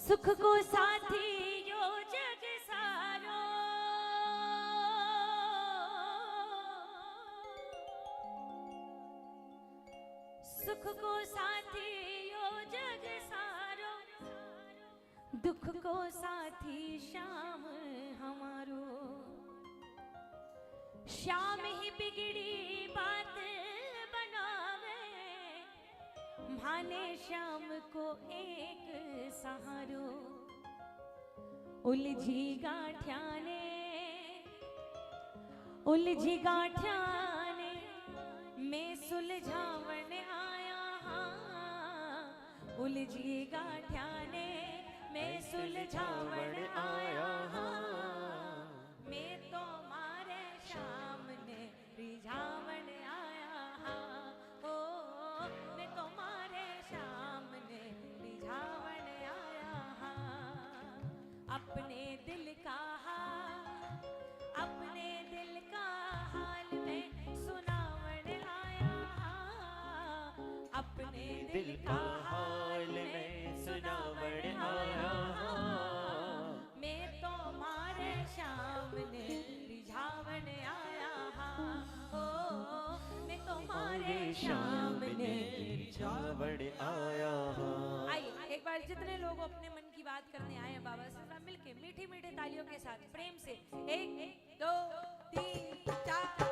सुख को साथी यो जग सारो, सुख को साथी यो जग सारो, दुख को साथी श्याम हमारो। श्याम ही बिगड़ी बात बनावे, माने श्याम को एक सहारो। उलझी गांठियाने, उलझी गांठियाने मैं सुलझावन आया हाँ। उलझी गांठियाने मैं सुलझावन आया हाँ। मैं तो मारे श्याम ने रिझावन आया हाँ। ओ मैं तो मारे श्याम ने रिझावन आया हाँ। अपने दिल का हाल, अपने दिल का हाल में सुनावन आया हाँ। अपने दिल का हाल में सुनावन आया हाँ। मैं तो मारे श्याम ने रिझावन आया हाँ। ओ मैं तो मारे श्याम ने रिझावन आया हाँ। आइए एक बार जितने लोग अपने मन की बात करने आए हैं बाबा से सब मिलके मीठी मीठी तालियों के साथ प्रेम से 1 2 3 4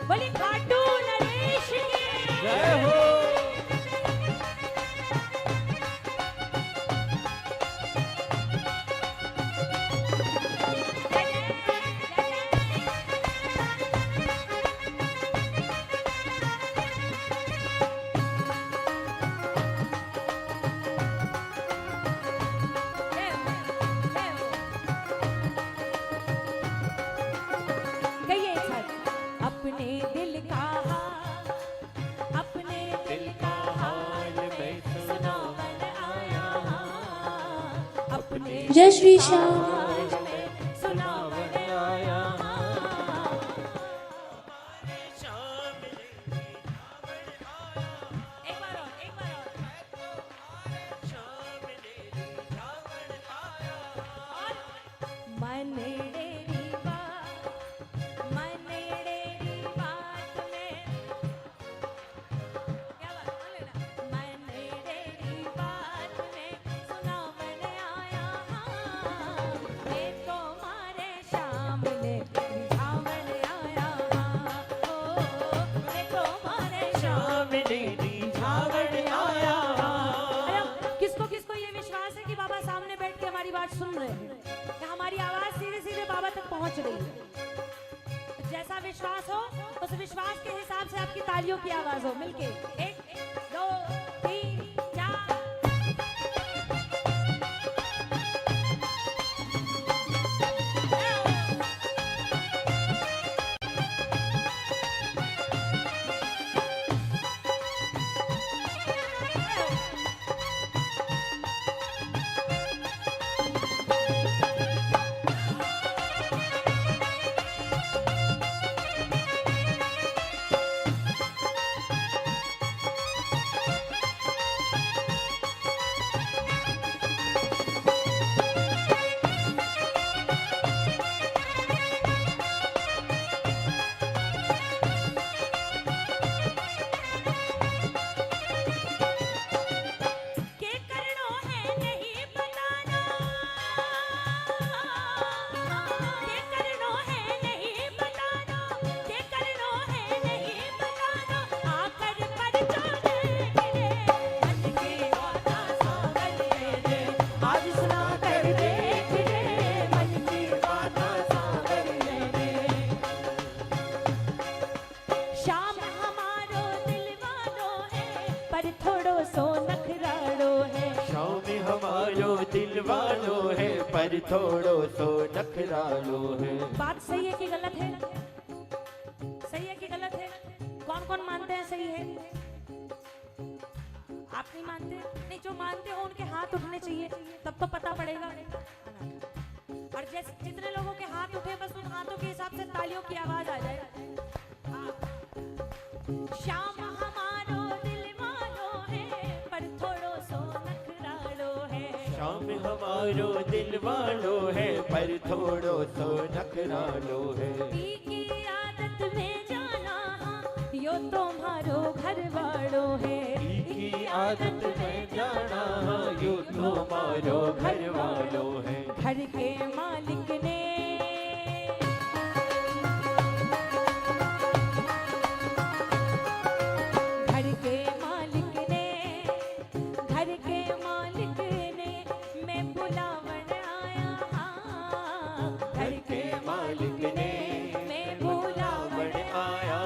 बोली खाटू नरेश की जय हो। कहिए एक साथ। अपने दिल का हाल, अपने दिल का हाल में सुनावन आया हाँ। अपने जय श्री श्याम। हाल में सुनावन आया हाँ। एक बार और, एक बार और। मनडेरी बात, मनडेरी बात में क्या बात बोले ना। मनडेरी बात में सुनावन आया हाँ। मैं तो मारे श्याम ने रिझावन आया हाँ। ओ मैं तो मारे श्याम ने रिझावन आया हाँ। अरे किसको किसको ये विश्वास है कि बाबा सामने बैठ के हमारी बात सुन रहे हैं, कि हमारी आवाज सीधे सीधे बाबा तक पहुंच रही है। जैसा विश्वास हो उस विश्वास के हिसाब से आपकी तालियों की आवाज हो मिलके 1 2 3 4 के करनो है नहीं बताना, के करनो है नहीं बताना, के करनो है नहीं बताना। आकर परिचो देख ले, मन की बात सागर ले ले। आज सुना कर देख ले, मन की बात सागर ले ले। श्याम हमारो दिलवानो है, पर थोड़ो सो नखराड़ो है। श्याम हमारो दिलवालो है पर थोड़ो सो नखरालो है। बात सही है कि गलत है? सही है कि गलत है? कौन कौन मानते हैं सही है? आप नहीं मानते? नहीं, जो मानते हो उनके हाथ उठने चाहिए, तब तो पता पड़ेगा। और जैसे जितने लोगों के हाथ उठे बस उन हाथों के हिसाब से तालियों की आवाज आ जाए। हाँ। श्याम हमारो दिल वालो है पर थोड़ो सो नखरालो है। श्याम हमारो दिल वालो है पर थोड़ो सो नखरालो है। पी की आदत में जाना यो तुम्हारो घर वालो है। की आदत में जाना यो तुम्हारो घर वालो है। घर के मालिक ने घर के मालिक ने घर के मालिक ने मैं बुलावन आया हाँ। घर के मालिक ने मैं बुलावन आया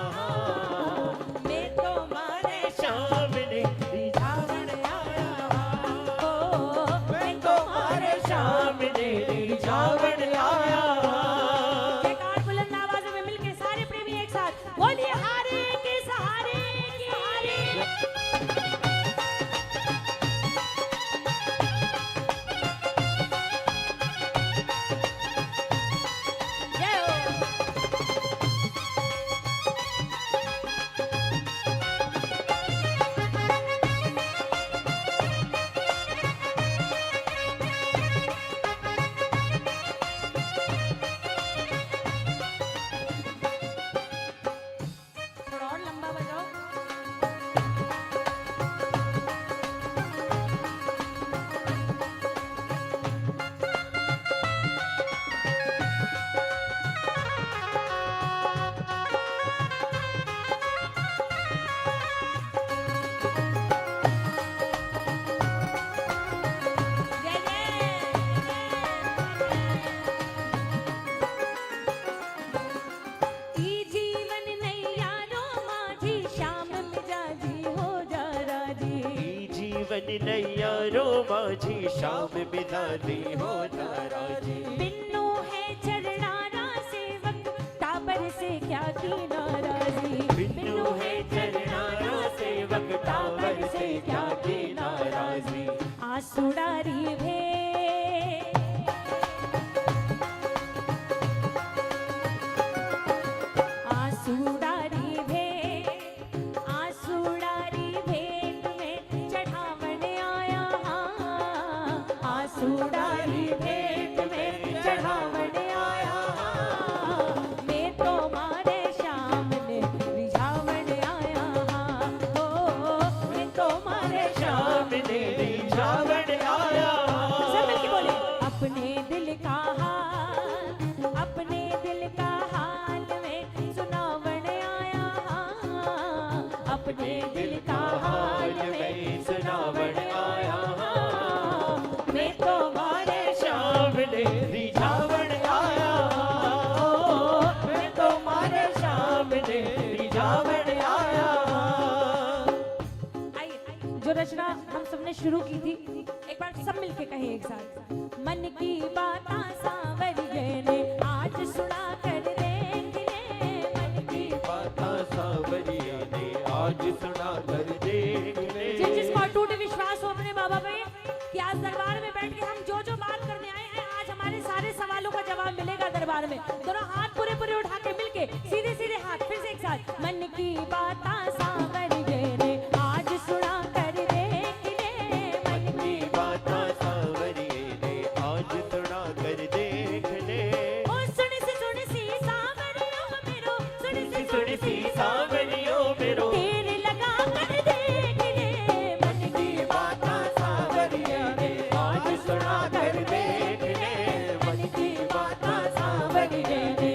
मैं तुम्हारे शाम ने रिझावन आया ओ मैं तुम्हारे शाम ने रिझावन आया। जयकार बुलंद आवाज़ों में मिलके सारे प्रेमी एक साथ बोलिए हारे के सहारे की हारे। जय हो। थोड़ा और लंबा बजाओ। जय जय। ई जीवन नैया रो माझी श्याम मिजाजी हो जा राजी। ई जीवन नैया रो माझी शाम मिजाजी हो नाराजी। बिन्नू है चरणारा सेवक टाबर से क्या की नाराजी। बिन्नू है चरणारा सेवक टावर से क्या की नाराजी। आसुड़ारी भे आसुड़ारी भे आसुड़ारी भेंट में चढ़ावन आया हाँ। आसुड़ारी भेंट में चढ़ावन आया हाँ। मैं तो मारे श्याम ने रिझावन आया हाँ। ओ मैं तो मारे शाम ने रिझावन आया। सब मिलके बोले अपने दिल का हाल अपने दिल का हाल में सुनावन आया हाँ। अपने दिल का हाल में सुनावन आया। मैं तो मारे शाम ने रिझावन आया। मैं तो मारे शाम ने रिझावन आया। आइए जो रचना हम सबने शुरू की थी एक बार सब मिलके कहें एक साथ। मन की बात सांवरिये ने आज सुना कर देख ले। मन की बाता सांवरिया ने आज सुना कर देख ले। जिसको अटूट विश्वास हो अपने बाबा पे कि आज दरबार में बैठ के हम जो जो बात करने आए हैं आज हमारे सारे सवालों का जवाब मिलेगा दरबार में। दोनों हाथ पूरे पूरे उठा के मिलके सीधे सीधे हाथ फिर से एक साथ। मन की बात सांवरिये ने आज सुना कर देख ले। मन की बाता सांवरिया ने आज सुना कर देख ले। ओ सुन सी सांवरियों मेरो सुन सी सांवरियों मेरो तेरे लगा कर देख ले। मन की बाता सांवरिया ने आज सुना कर देख ले। मन की बाता सांवरिये ने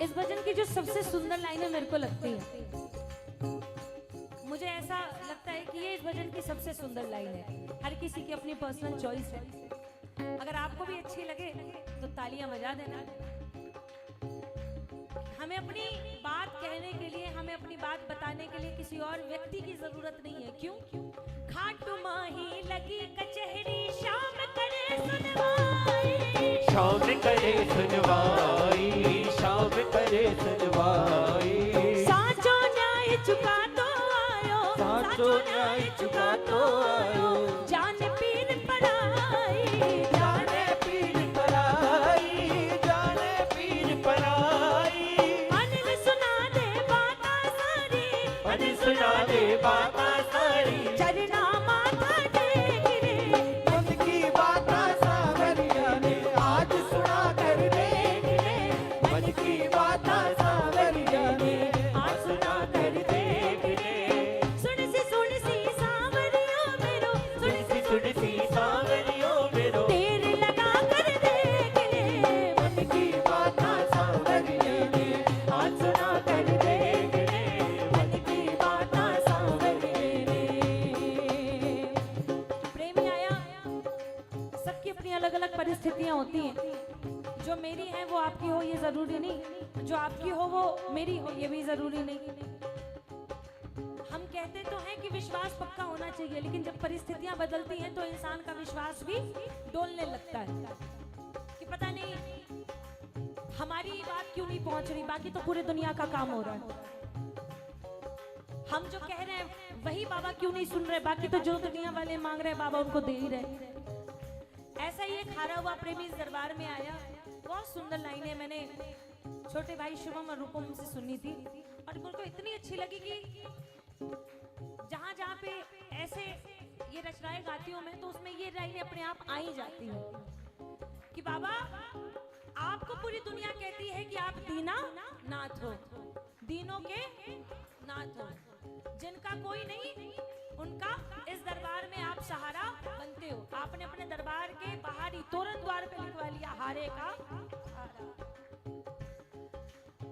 इस भजन की जो सबसे सुंदर लाइनें मेरे को लगती है, मुझे ऐसा लगता है कि ये इस भजन की सबसे सुंदर लाइन है। हर किसी की अपनी पर्सनल चॉइस है, अगर आपको भी अच्छी लगे तो तालियां बजा देना। हमें अपनी बात कहने के लिए, हमें अपनी बात बताने के लिए किसी और व्यक्ति की जरूरत नहीं है। क्यों? खाटू माही लगी कचहरी, शाम करे सुनवाई, शाम करे सुनवाई, शाम करे सुनवाई, साचो न्याय चुका तो आयो, साचो न्याय चुका तो आयो, जान पीर पराई, जाने पीर पराई, जाने पीर पराई, अनिल सुना दे बाता सारी, अनिल सुना दे बाता सारी, चरना माथा टेक रे, मन की बाता सावरिया ने आज सुना कर देख रे, मन की बाता सावरिया ने आज सुना कर देख रे, सुन सी सावरियों मेरो, सुन सी सावरियों मेरो, तेरे लगा कर देख ले, मन की बाता सावरिया ने आज सुना कर देख रे, मन की बाता सावरिया ने। प्रेमी आया, सबकी अपनी अलग अलग परिस्थितियां होती हैं। जो मेरी है वो आपकी हो ये जरूरी नहीं, जो आपकी हो वो मेरी हो ये भी जरूरी नहीं। हम कहते तो हैं कि विश्वास पक्का होना चाहिए, लेकिन जब परिस्थितियां बदलती हैं तो इंसान का विश्वास भी डोलने लगता है कि पता नहीं हमारी बात क्यों नहीं पहुंच रही, बाकी तो पूरे दुनिया का काम हो रहा है। हम जो कह रहे हैं वही बाबा क्यों नहीं सुन रहे, बाकी तो जो दुनिया वाले मांग रहे हैं बाबा उनको दे ही रहे। ऐसा ही एक हारा हुआ प्रेमी इस दरबार में आया। बहुत सुंदर लाइनें मैंने छोटे भाई शुभम और रूपम से सुनी थी और मुझको इतनी अच्छी लगी कि जहां जहां पे ऐसे ये रचनाएं गाती हूं मैं, तो उसमें ये लाइनें अपने आप आ ही जाती हैं कि बाबा आपको पूरी दुनिया कहती है कि आप दीना नाथ हो, दीनों के नाथ हो, जिनका कोई नहीं उनका इस दरबार में आप सहारा बनते हो। आपने अपने दरबार के बाहरी तोरण द्वार पे लिखवा लिया हारे का हारा।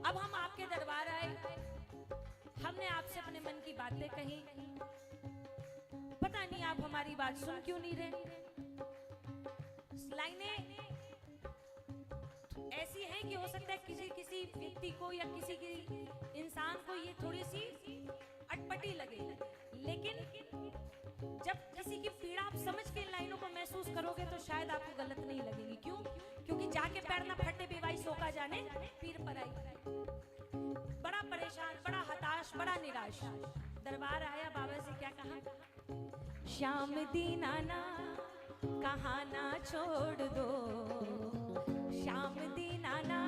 अब हम आपके दरबार आए, हमने आपसे अपने मन की बातें कही, पता नहीं आप हमारी बात सुन क्यों नहीं रहे। लाइनें ऐसी हैं कि हो सकता है किसी व्यक्ति को या किसी इंसान को ये थोड़ी सी अटपटी लगे, लेकिन जब किसी की पीड़ा आप समझ के इन लाइनों को महसूस करोगे तो शायद आपको गलत नहीं लगेगी। क्यों? क्योंकि जाके पैर ना फटे बेवाई सोका जाने पीर पराई। बड़ा परेशान, बड़ा हताश, बड़ा निराश दरबार आया, बाबा से क्या कहा? श्याम दीनाना कहा ना छोड़ दो, श्याम दीनाना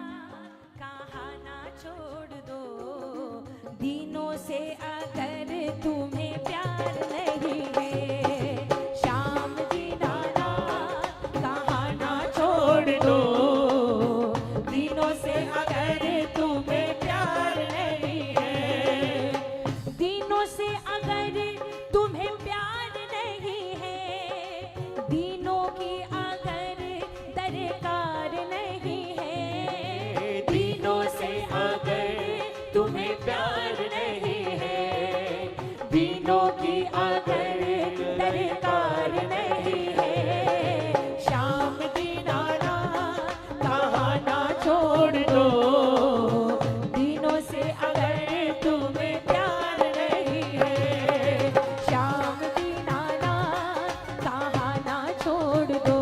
कहा ना छोड़ दो, दीनों से अगर तुम्हें प्यार नहीं है, श्याम दीनाना कहा ना छोड़ दो, दीनों से अगर तुम्हें प्यार नहीं है, दीनों से अगर तुम्हें प्यार नहीं है, दीनों की अगर दरकार नहीं है, दीनों से अगर तुम्हें प्यार नहीं है, दीनों की अगर दरकार नहीं है, श्याम दीनाना कहा ना छोड़ दो, दीनों से अगर तुम्हें प्यार नहीं है, श्याम दीनाना कहा ना छोड़ दो,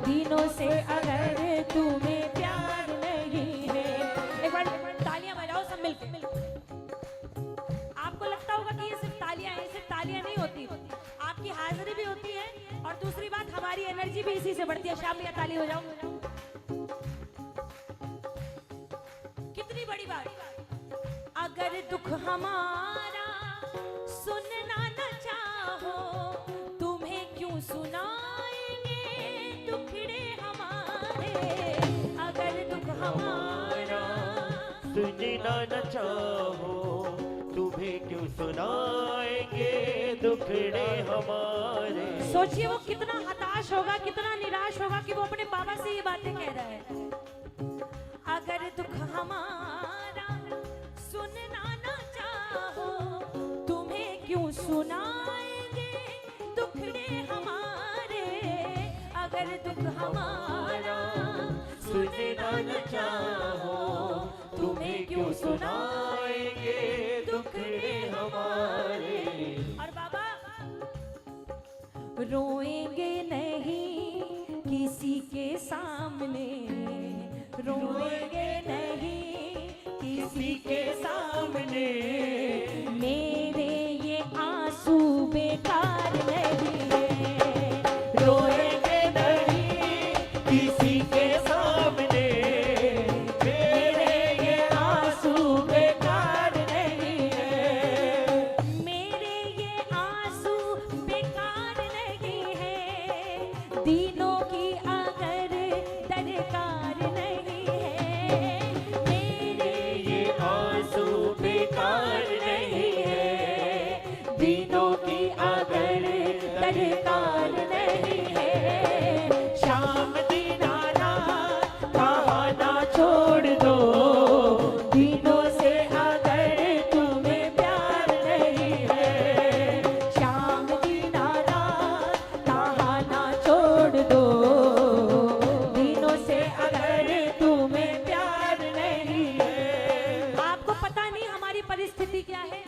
दीनों से अगर तुम्हें प्यार नहीं है। एक बार तालियां बजाओ सब मिलकर। आपको लगता होगा कि ये सिर्फ तालियां हैं, सिर्फ तालियां नहीं होती, आपकी हाजिरी भी होती है और दूसरी बात हमारी एनर्जी भी इसी से बढ़ती है। शाम या ताली हो जाओ। कितनी बड़ी बात। अगर दुख हमारा सुनना न चाहो, तुम्हें क्यों सुनाएंगे दुखड़े हमारे, अगर दुख हमारा सुनना न चाहो, तुम्हें क्यों सुनाएंगे दुखड़े हमारे। सोचिए वो कितना हताश होगा, कितना निराश होगा कि वो अपने बाबा से ये बातें कह रहा है। अगर अगर दुख हमारा सुनना ना चाहो, तुम्हें क्यों सुनाएंगे दुखड़े हमारे। अगर दुख हमारा सुनना न चाहो, तुम्हें क्यों सुनाएंगे दुखड़े हमारे। और बाबा रोएंगे नहीं किसी के सामने, रोएंगे नहीं किसी के सामने। मेरे ये आंसू बेकार नहीं है, रोएंगे नहीं किसी के सामने, मेरे ये आंसू बेकार नहीं है। मेरे ये आंसू बेकार नहीं है, दिनों की अगर दरकार नहीं है। मेरे ये आंसू बेकार नहीं है, दिनों की अगर दरकार नहीं है। शाम दिन आना कहाँ ना छोड़ दो, दिनों से अगर तुम्हें प्यार नहीं है। शाम दिन आना कहाँ ना छोड़ दो, दिनों से अगर तुम्हें प्यार नहीं है। आपको पता नहीं हमारी परिस्थिति क्या है,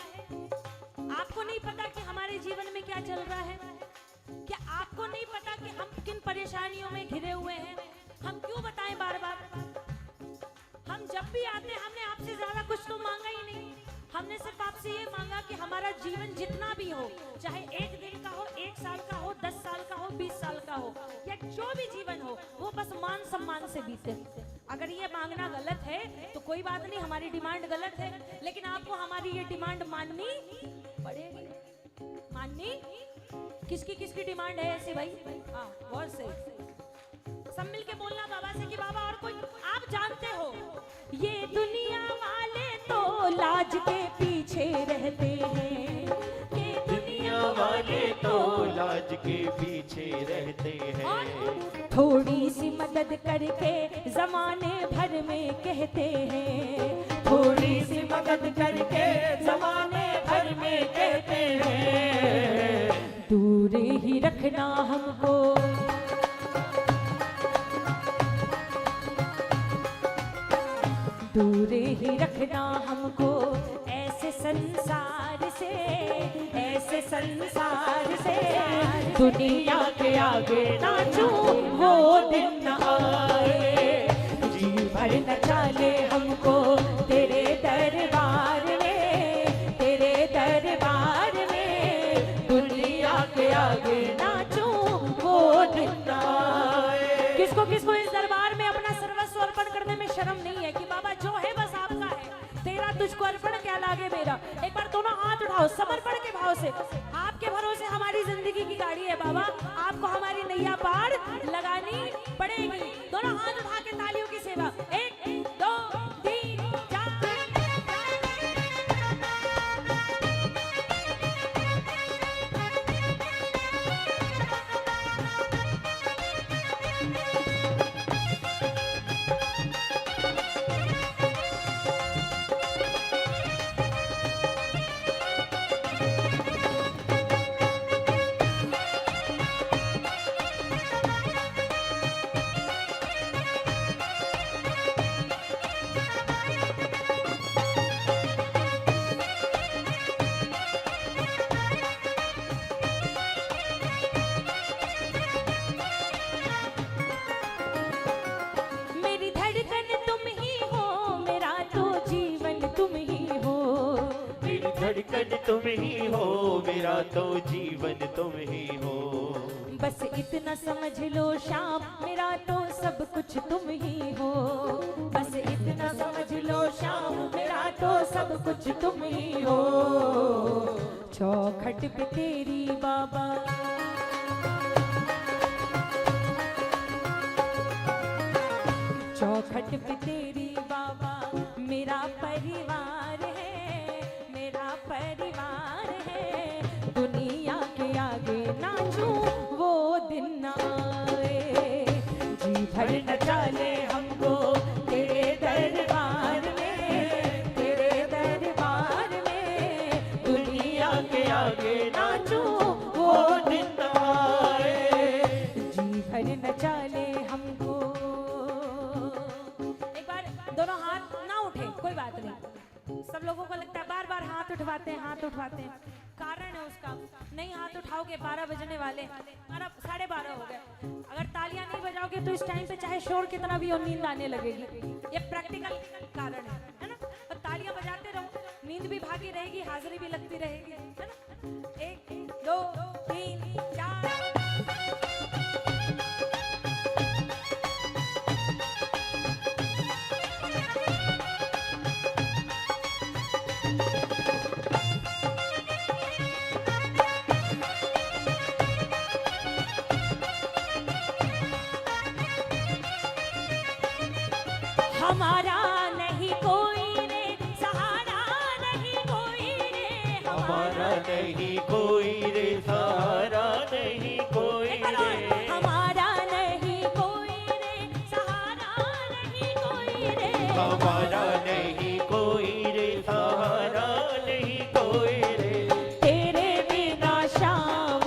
आपको नहीं पता कि हमारे जीवन में क्या चल रहा है, क्या आपको नहीं पता कि हम किन परेशानियों में घिरे हुए हैं। हम क्यों बताएं बार बार। हम जब भी आते हैं हमने आपसे ज्यादा कुछ तो मांगा ही नहीं, हमने सिर्फ आपसे ये मांगा कि हमारा जीवन जितना भी हो, चाहे 1 दिन का हो, 1 साल का हो, 10 साल का हो, 20 साल का हो, या जो भी जीवन हो, वो बस मान सम्मान से बीते। अगर ये मांगना गलत है तो कोई बात नहीं, हमारी डिमांड गलत है, लेकिन आपको हमारी ये डिमांड माननी पड़ेगी। माननी किसकी किसकी डिमांड है ऐसे भाई? हाँ, गौर से सब मिल के बोलना बाबा से कि बाबा और कोई। आप जानते हो ये दुनिया वाले तो लाज के पीछे रहते हैं, ये दुनिया वाले तो लाज के पीछे रहते हैं। और थोड़ी सी मदद करके जमाने भर में कहते हैं, थोड़ी सी मदद करके जमाने भर में कहते हैं। दूर ही रखना हमको, दूर ही रखना हमको ऐसे संसार से, ऐसे संसार से। दुनिया के आगे नाचूं वो दिन न आए, जी भर न चाले हमको तेरे दरबार में, तेरे दरबार में। दुनिया के आगे नाचूं वो दिन न आए। किसको किसको इस दरबार में अपना सर्वस्व अर्पण करने में शर्म नहीं है कि बाबा जो है बस आपका है, तेरा तुझको अर्पण क्या लागे मेरा। एक बार दोनों हाथ उठाओ समर्पण के भाव से। आपके भरोसे हमारी जिंदगी की गाड़ी है बाबा, आपको हमारी नैया पार लगानी पड़ेगी। दोनों हाथ उठा के तालियों की सेवा। 1 2 3 4। मेरी धड़कन तुम ही हो, मेरा तो जीवन तुम ही हो। मेरी धड़कन तुम ही हो, मेरा तो जीवन तुम ही हो। बस इतना समझ लो श्याम, मेरा तो सब कुछ तुम ही हो। बस इतना समझ लो श्याम, मेरा तो सब कुछ तुम ही हो। चौखट पे तेरी बाबा, चौखट पे तेरी बाबा, मेरा परिवार है, मेरा परिवार है। दुनिया के आगे नाचूं वो दिन न आए, जी भर न चाले हमको तेरे दर सब लोगों को लगता है बार बार हाथ उठवाते हैं। कारण है उसका, नहीं हाथ उठाओगे 12 बजने वाले, 12:30 हो गए। अगर तालियां नहीं बजाओगे तो इस टाइम पे चाहे शोर कितना भी हो नींद आने लगेगी। ये प्रैक्टिकल कारण है ना। और तालियां बजाते रहो, नींद भी भागी रहेगी, हाजिरी भी लगती रहेगी, है ना। 1 2 3 4। हमारा नहीं कोई रे सहारा, नहीं कोई रे हमारा नहीं कोई रे सहारा, नहीं कोई रे। हमारा नहीं कोई रे सहारा, नहीं कोई रे। हमारा नहीं कोई रे सहारा, नहीं कोई रे। तेरे बिना शाम,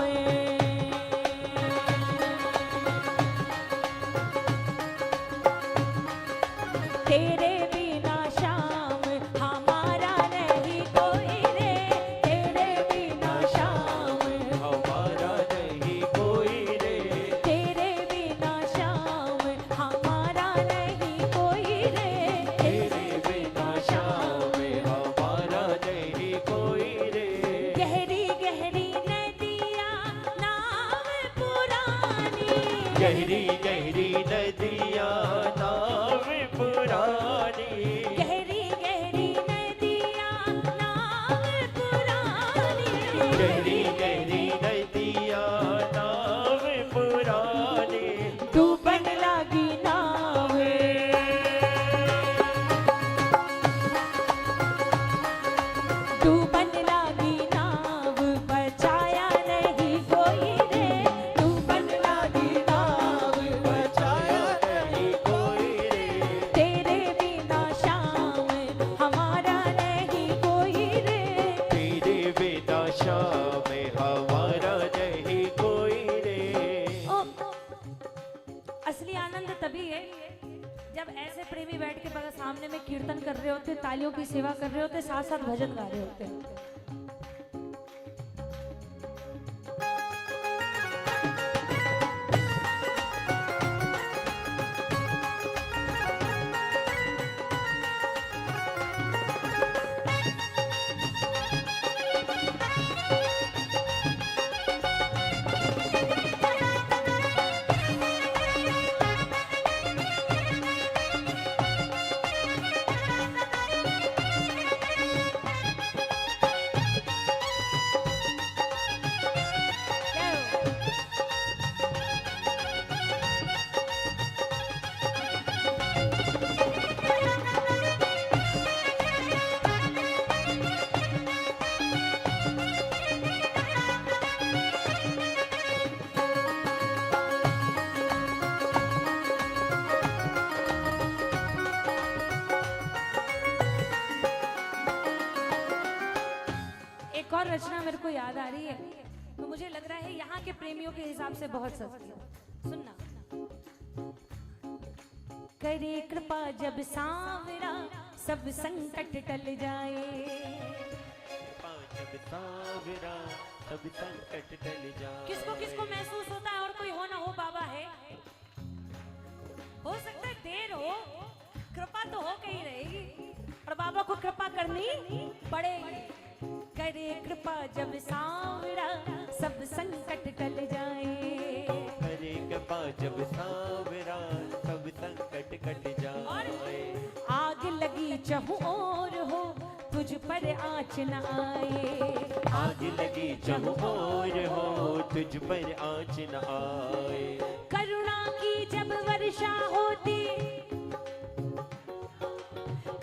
तेरे बिना शाम हमारा नहीं कोई रे। तेरे बिना शाम, हमारा नहीं कोई रे। तेरे बिना शाम हमारा नहीं कोई रे। तेरे बिना शाम हमारा नहीं कोई रे। गहरी गहरी नदियाँ नाव पुरानी, गहरी गहरी नदियाँ नाव पुरानी। गहरी गहरी नदियाँ नाव पुरानी। गहरी गहरी नदियाँ नाव पुरानी। डूबन लगी नाव, डूबन लगी नाव बचाया नहीं कोई रे। डूबन लगी नाव बचाया नहीं कोई रे। तेरे बिना शाम हमारा नहीं कोई रे। तेरे बिना शाम हमारा नहीं कोई रे। ओ, असली आनंद तभी है जब ऐसे प्रेमी बैठ के बगल सामने में कीर्तन कर रहे होते, तालियों की सेवा कर रहे होते, साथ साथ भजन गा रहे होते। क्या हो? एक और रचना मेरे को याद आ रही है, तो मुझे लग रहा है यहाँ के प्रेमियों के हिसाब से बहुत सस्ती है। सुनना। करे कृपा जब सांवरा सब संकट टल जाए। जब सावरा सब संकट टल जाए। किसको किसको महसूस होता है और कोई हो ना हो बाबा है, हो सकता है देर हो, कृपा तो हो के ही रहेगी और बाबा को कृपा करनी पड़ेगी। करे कृपा जब सांवरा सब संकट टल जाए। करे कृपा जब सावरा सब संकट कट जाए। आग लगी चहु और हो तुझ पर आँच न आए। आग लगी चहु और हो तुझ पर आँच न आए। करुणा की जब वर्षा होती,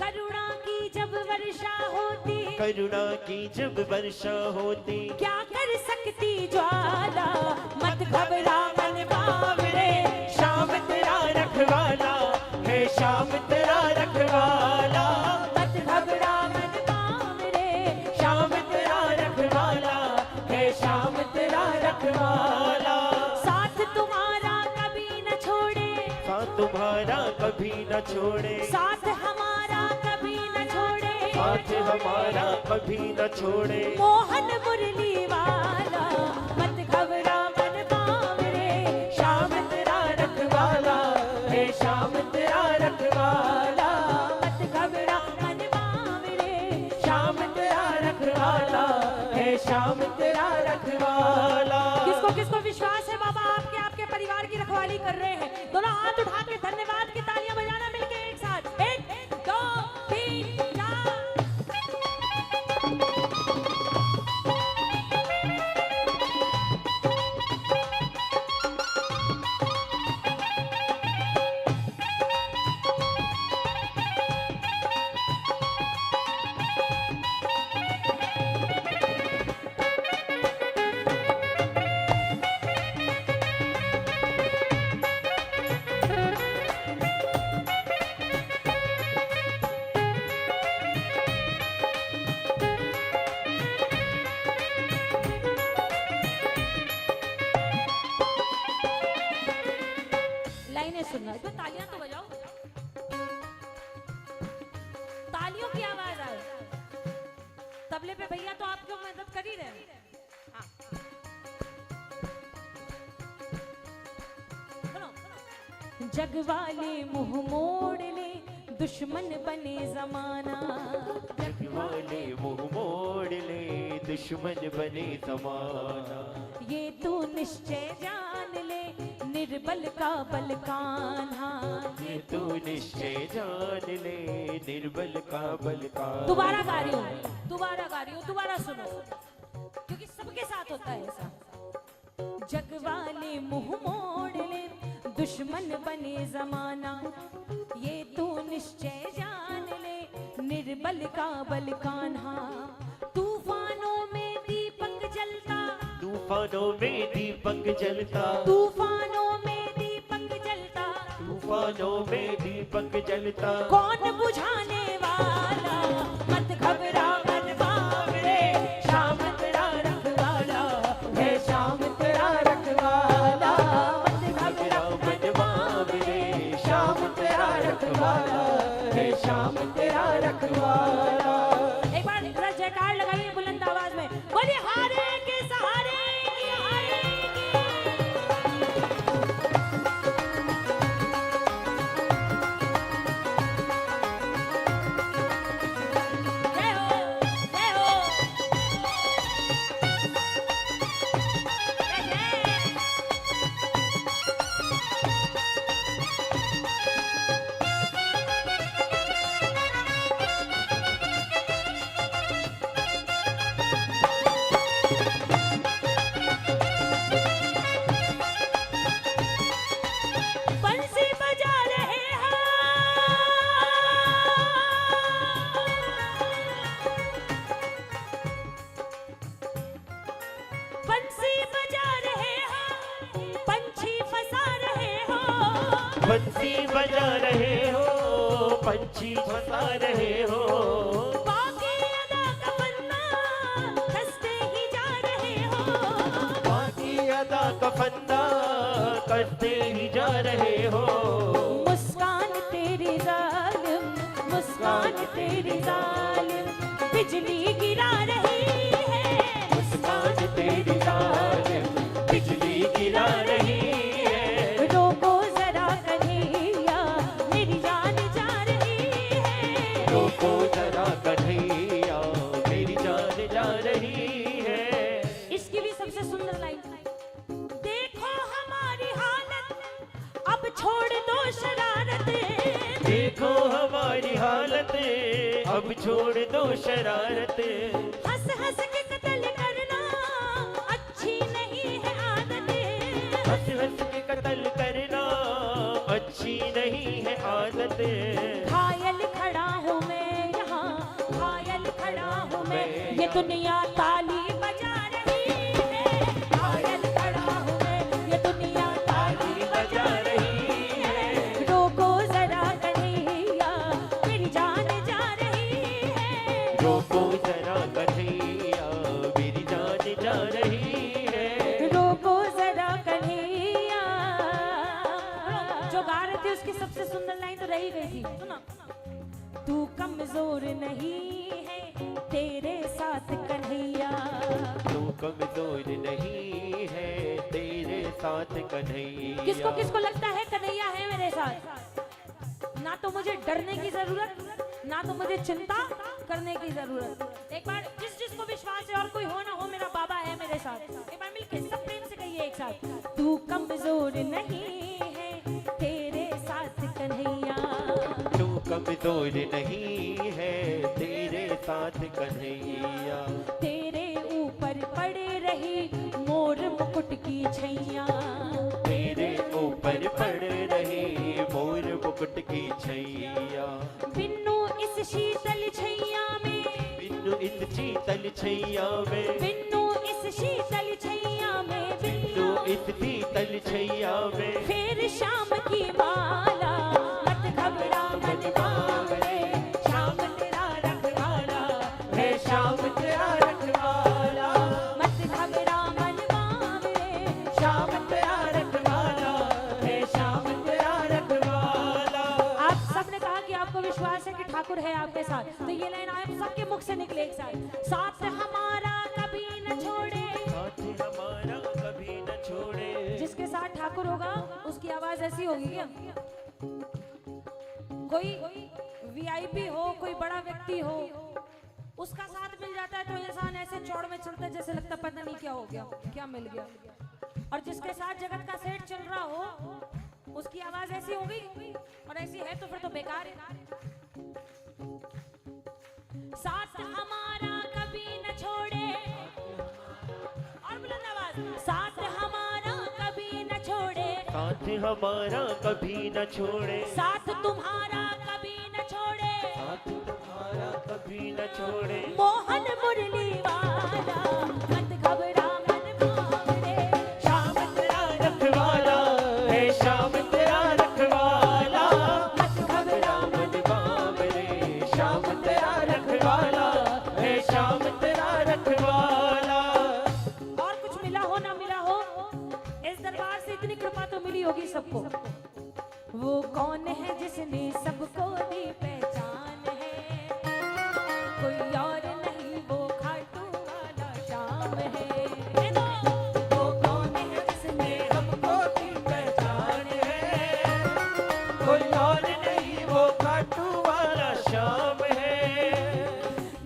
करुणा की जब वर्षा होती, करुणा की जब वर्षा होती। क्या कर सकती ज्वाला, मत घबरा मन बावरे। श्याम तेरा रखवाला है, श्याम तेरा रखवाला। मत घबरा मन बावरे। श्याम तेरा रखवाला है, श्याम तेरा रखवाला। साथ तुम्हारा कभी न छोड़े, साथ तुम्हारा कभी न छोड़े। साथ हमारा कभी न छोड़े। साथ हमारा कभी न छोड़े। मोहन मुरली वाला मत घबरा मन बावरे, श्याम तेरा रखवाला है, श्याम तेरा रखवाला, मत घबरा मन बावरे। श्याम तेरा रखवाला है, श्याम तेरा रखवाला। किसको किसको विश्वास है बाबा आपके आपके परिवार की रखवाली कर रहे हैं? दोनों हाथ उठा के धन्यवाद की तालियां बजाना मिलके एक साथ। 1 2 3 4। लाइनें सुनना, इसमें तालियां तो बजाओ, तालियों की आवाज आए। तबले पे भैया तो आपको मदद कर ही रहे हैं। हाँ। सुनो। जग वाले मुंह मोड़ ले, दुश्मन बने जमाना। जग वाले मुंह मोड़ ले, दुश्मन बने जमाना। ये तू निश्चय जान ले, निर्बल का बल कान्हा। ये तू निश्चय जान ले, निर्बल का बल का। दोबारा गा रही हूँ, दोबारा गा रही हूँ, दोबारा सुनो, क्योंकि सबके साथ होता है ऐसा। जग वाले मुंह मोड़ ले, दुश्मन बने जमाना। ये तू निश्चय जान ले, निर्बल का बल कान्हा। तूफानों में दीपक जलता, तूफानों में दीपक जलता, तूफानों में दीपक जलता। तूफानों में दीपक जलता। कौन बुझाने वाला, मत घबरा मन बावरे। श्याम तेरा रखवाला है, श्याम तेरा रखवाला, मत घबरा मन बावरे। श्याम तेरा रखवाला है, श्याम तेरा रखवाला। एक बार जरा जयकार लगाइए बुलंद आवाज में, बोलिए हारे के सहारे की, हारे की। जय हो, जय हो। जय जय। बंसी बजा रहे हैं, बंसी बजा रहे हैं, पंछी फंसा रहे हो। बंसी बजा रहे हो, पंछी फंसा रहे हो। बाकी अदा का पन्ना कसते ही जा रहे हो। बाकी अदा का फंदा करते ही जा रहे हो। मुस्कान तेरी जालिम, मुस्कान तेरी जालिम, बिजली गिरा रही है। मुस्कान तेरी जालिम, बिजली गिरा रही है। रोको जरा कन्हैया, मेरी जान जा रही है। रोको जरा कन्हैया, मेरी जान जा रही है। इसकी भी सबसे सुंदर लाइन, देखो हमारी हालत, अब छोड़ दो शरारतें। देखो हमारी हालत, अब छोड़ दो शरारत। हंस हंस के कत्ल करना अच्छी नहीं है आदतें। हंस हंस के कत्ल करना अच्छी नहीं है आदत। घायल खड़ा हूँ मैं यहाँ, घायल खड़ा हूँ मैं, ये दुनिया ताली बजा रही है। घायल खड़ा हूँ मैं, ये दुनिया ताली बजा रही है। रोको जरा कन्हैया, मेरी जान जा रही है। रोको जरा कन्हैया, मेरी जान जा रही है। रोको जरा कन्हैया। जो गा रहे थे उसकी सबसे सुंदर लाइन तो रही गई थी, सुनो। तू कमजोर नहीं कमजोर नहीं है तेरे साथ कन्हैया। किसको किसको लगता है कन्हैया है मेरे साथ? ना तो मुझे डरने की जरूरत, ना तो मुझे चिंता करने की जरूरत। एक बार जिस जिसको विश्वास है और कोई हो ना हो, मेरा बाबा है मेरे साथ। एक बार मिलके सब प्रेम से कहिए एक साथ, तू कमजोर नहीं है तेरे साथ कन्हैया। तू कमजोर नहीं है तेरे साथ कन्हैया। तेरे ऊपर पड़ रही मोर मुकुट की छैया, तेरे ऊपर पड़ रही मोर मुकुट की छैया। बिन्नू इस शीतल छैया में, बिन्नु इस शीतल छैया में, बिन्नू इस शीतल छैया में, बिन्नु इस शीतल छैया में। फिर शाम की माला, मत घबरा मन बावरे, श्याम तेरा रखवाला है श्याम तेरा रखवाला। मत घबरा मन बावरे, श्याम तेरा रखवाला है श्याम तेरा रखवाला। आप सबने कहा कि आपको विश्वास है कि ठाकुर है आपके साथ, तो ये लाइन आप सबके मुख से निकले एक साथ, साथ हमारा कभी न छोड़े। साथ हमारा कभी न छोड़े। जिसके साथ ठाकुर होगा उसकी आवाज ऐसी होगी क्या? कोई वीआईपी हो, कोई बड़ा व्यक्ति हो, उसका साथ मिल जाता है तो इंसान ऐसे चौड़ में चलता है जैसे लगता पता नहीं क्या हो गया, क्या मिल गया। और जिसके साथ जगत का सेठ चल रहा हो उसकी आवाज ऐसी होगी, और ऐसी है तो फिर तो बेकार है। साथ हमारा कभी न छोड़े, और बुलंद आवाज, साथ हमारा कभी न छोड़े, साथ हमारा कभी न छोड़े। साथ तुम्हारा कभी न छोड़े, साथ तुम्हारा कभी न छोड़े। मोहन मुरली वाला, मत घबरा मन बावरे, श्याम तेरा रखवाला है श्याम तेरा रखवाला। मत घबरा मन बावरे श्याम तेरा रखवाला है श्याम तेरा रखवाला। और कुछ मिला हो ना मिला हो, इस दरबार से इतनी कृपा तो मिली होगी सबको। वो कौन है जिसने सबको दी पहचान है, कोई और नहीं वो खाटू वाला श्याम है। वो कौन है जिसने हमको की पहचान है, कोई और नहीं वो खाटू वाला श्याम है।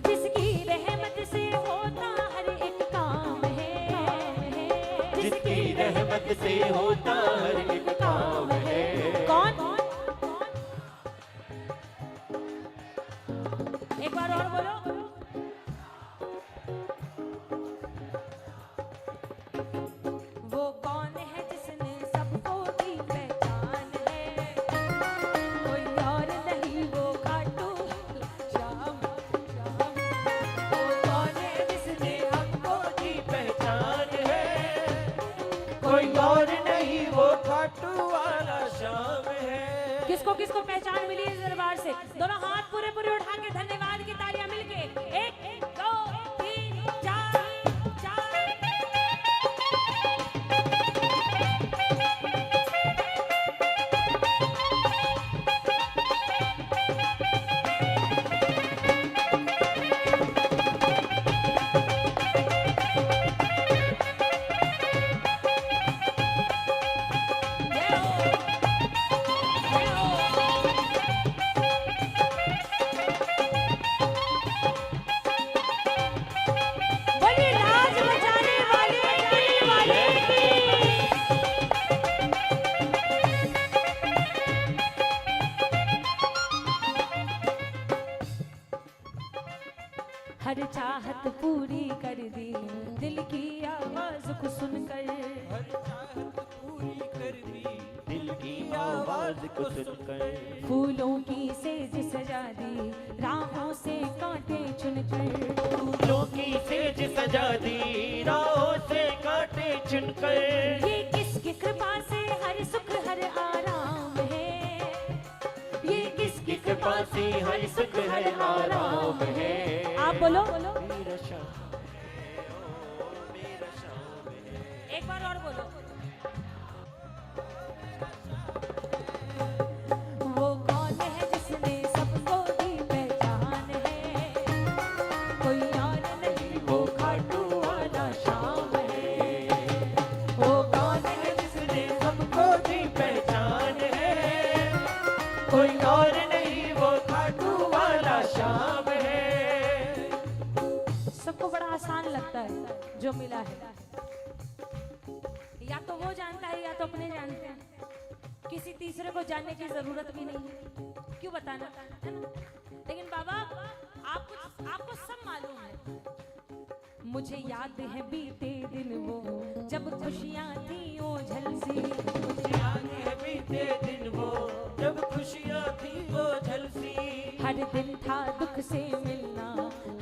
जिसकी रहमत से होता हर एक काम है, जिसकी रहमत से होता हर एक काम है। कौन? एक बार और बोलो, वो कौन है जिसने सबको की पहचान है, कोई और नहीं वो खाटू श्याम श्याम। वो कौन है जिसने हमको की पहचान है, कोई और नहीं वो खाटू वाला श्याम है। किसको किसको पहचान मिली इस दरबार से? दोनों हाथ पूरे पूरे उठा के धन्यवाद की तालियां मिलके, 1 2 3 4 4। बोलिए लाज बचाने वाले की। हर चाहत पूरी कर दी दिल की आवाज को सुनकर, हर चाहत पूरी कर दी दिल की आवाज को सुनकर। फूलों की सेज सजा दी राहों से कांटे चुनकर, फूलों की सेज सजा दी राहों से कांटे चुनकर। ये किसकी कृपा से हर सुख हर आराम है, ये किसकी कृपा से हर सुख हर आराम है। आप बोलो, मेरा श्याम है, ओ मेरा श्याम है। एक बार और बोलो, वो कौन है जिसने सबको दी पहचान है, कोई और नहीं वो खाटू वाला श्याम जो मिला है। या तो वो जानता है या तो अपने जानते हैं, किसी तीसरे को जानने की जरूरत भी नहीं है, क्यों बताना, है ना? लेकिन बाबा आपको सब मालूम है। मुझे याद है बीते दिन वो जब खुशियाँ थी ओझल सी, याद है बीते दिन वो जब खुशियाँ थी वो झलसी। हर दिन था दुख से मिलना,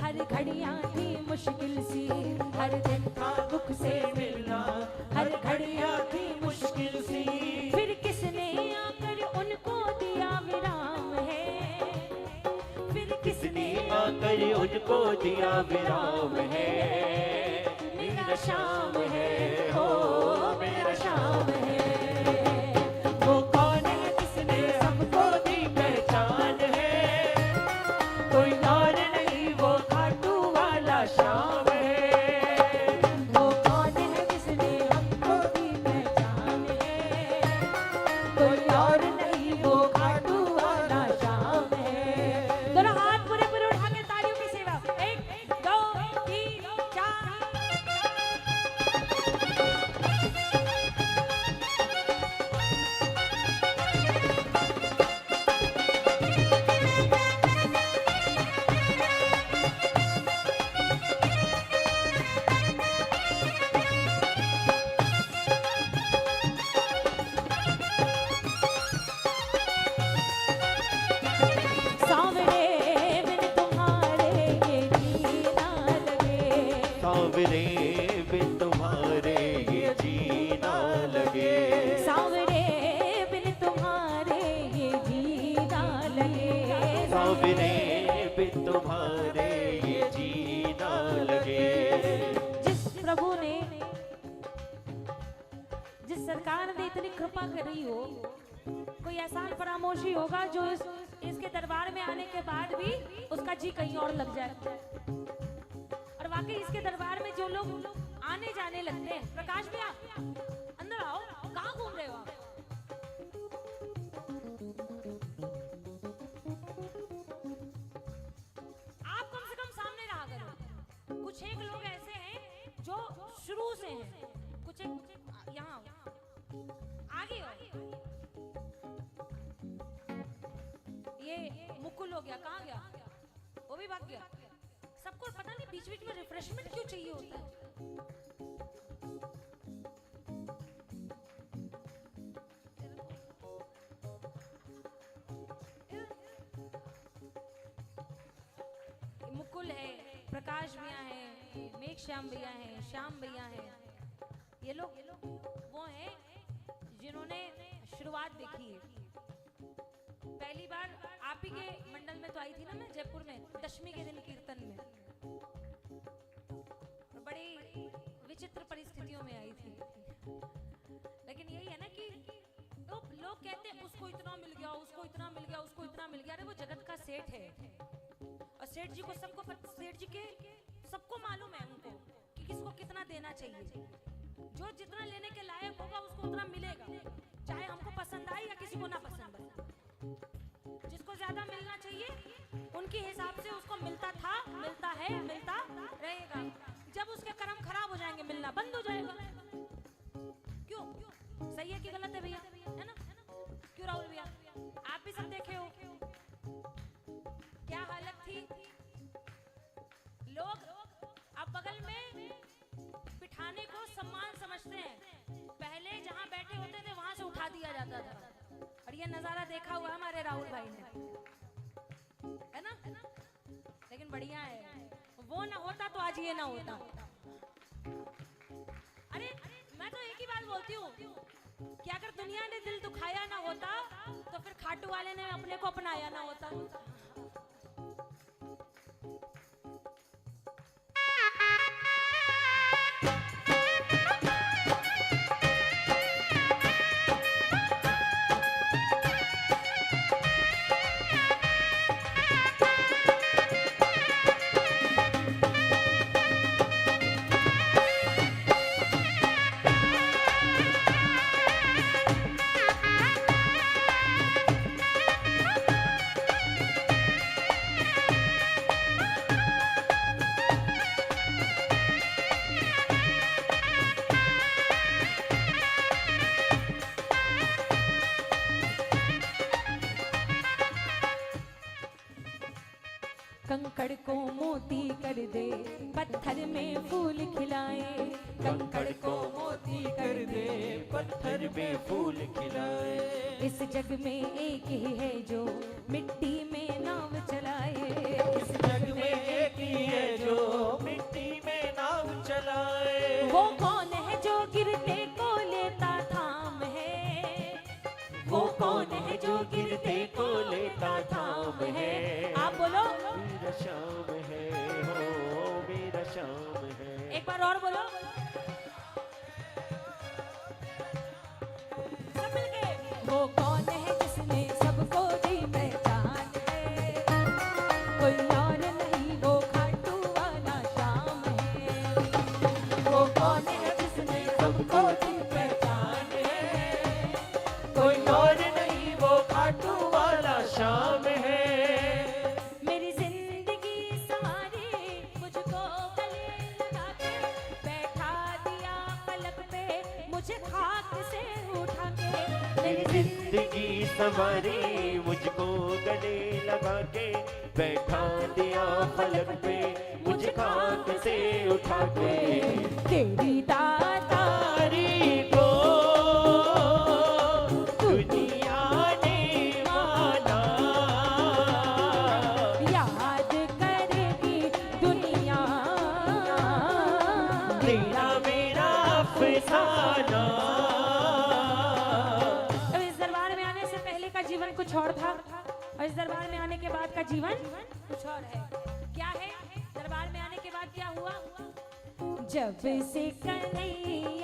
हर घड़ियाँ थी मुश्किल सी, हर दिन था दुख से मिलना, हर घड़ियाँ थी मुश्किल सी। फिर किसने आकर उनको दिया विराम है, फिर किसने आकर उनको दिया विराम है। मेरा शाम है, हो मेरा शाम है। वो कौन है किसने सबको दी पहचान है, कोई और नहीं वो खाटू वाला शाम है। वो कौन है किसने हमको दी पहचान है, कोई और नहीं वो खाटू वाला शाम है। दोनों हाथ पूरे पूरे उठा के तालियों की सेवा, 1 2 3 4। सांवरे बिन तुम्हारे ये जीना लगे, सांवरे बिन तुम्हारे ये जीना लगे। सांवरे बिन तुम्हारे ये जीना लगे, सांवरे बिन तुम्हारे ये जीना लगे। जिस प्रभु ने, जिस सरकार ने इतनी कृपा करी हो, कोई एहसान फरामोशी होगा जो इसके दरबार में आने के बाद भी उसका जी कहीं और लग जाए। और वाकई इसके दरबार में जो लोग आने जाने लगते हैं, प्रकाश भैया अंदर आओ, कहाँ घूम रहे हो आप? आप कम से कम सामने रहा करो। कुछ एक लोग ऐसे हैं जो शुरू से हैं, कुछ एक यहाँ आगे हो। ये मुकुल हो गया, कहाँ गया? वो भी भाग गया। सबको पता नहीं बीच बीच में रिफ्रेशमेंट क्यों चाहिए होता है। मुकुल है, प्रकाश भैया है, मेघ श्याम भैया है, श्याम भैया है। ये लोग वो हैं जिन्होंने शुरुआत देखी है। पहली बार आप ही के मंडल में तो आई थी ना मैं, जयपुर में दशमी के दिन कीर्तन में, और बड़ी विचित्र परिस्थितियों में आई थी। लेकिन यही है ना कि तो लोग कहते हैं उसको इतना मिल गया, उसको इतना मिल गया, उसको इतना मिल गया। अरे वो जगत का सेठ है, और सेठ जी को सेठ जी के सबको मालूम है उनको कि किसको कितना देना चाहिए। जो जितना लेने के लायक होगा उसको उतना मिलेगा, चाहे हमको पसंद आए या किसी को ना पसंद आए। जिसको ज्यादा मिलना चाहिए उनके हिसाब से उसको मिलता था, मिलता है, मिलता रहेगा। जब उसके कर्म खराब हो जाएंगे मिलना बंद हो जाएगा। क्यों? सही है कि गलत है भैया, है ना? क्यों राहुल भैया, आप भी सब देखे हो क्या हालत थी। लोग अब बगल में बिठाने को सम्मान समझते हैं। पहले जहां बैठे होते थे वहां से उठा दिया जाता था, और ये नजारा देखा हुआ हमारे राहुल भाई ने, है ना? लेकिन बढ़िया है, वो ना होता तो आज ये ना होता। अरे मैं तो एक ही बात बोलती हूँ कि अगर दुनिया ने दिल दुखाया ना होता तो फिर खाटू वाले ने अपने को अपनाया ना होता। कंकड़ को मोती कर दे, पत्थर में फूल खिलाए। कंकड़ को मोती कर दे, पत्थर में फूल खिलाए। इस जग में एक ही है जो मिट्टी में नाव चलाए। इस जग में एक ही है जो मिट्टी में नाव चलाए। वो कौन है जो गिरते को लेता थाम है? वो कौन है जो गिरते को लेता थाम है? आप बोलो। मेरा शाम है, हो मेरा शाम है। एक बार और बोलो सब मिलके। वो कौन है जिसने सबको दी पहचान है? कोई और नहीं, वो खाटू वाला शाम है। वो कौन है जिसने सबको दी पहचान है? कोई और नहीं, वो खाटू वाला शाम है। मेरी जिंदगी संवारी, मुझको गले लगा के बैठा दिया पलक पे, मुझे खाक से उठा के। मेरी जिंदगी संवारी, मुझको गले लगा के बैठा दिया फलक पे, मुझे खाक से उठा के। तेरी दातारी को दुनिया ने माना, याद करेगी दुनिया तेरा मेरा अफसाना। तो इस दरबार में आने से पहले का जीवन कुछ और था, और इस दरबार में आने के बाद का जीवन कुछ और है। क्या है? दरबार में आने के बाद क्या हुआ? जब से कन्हैया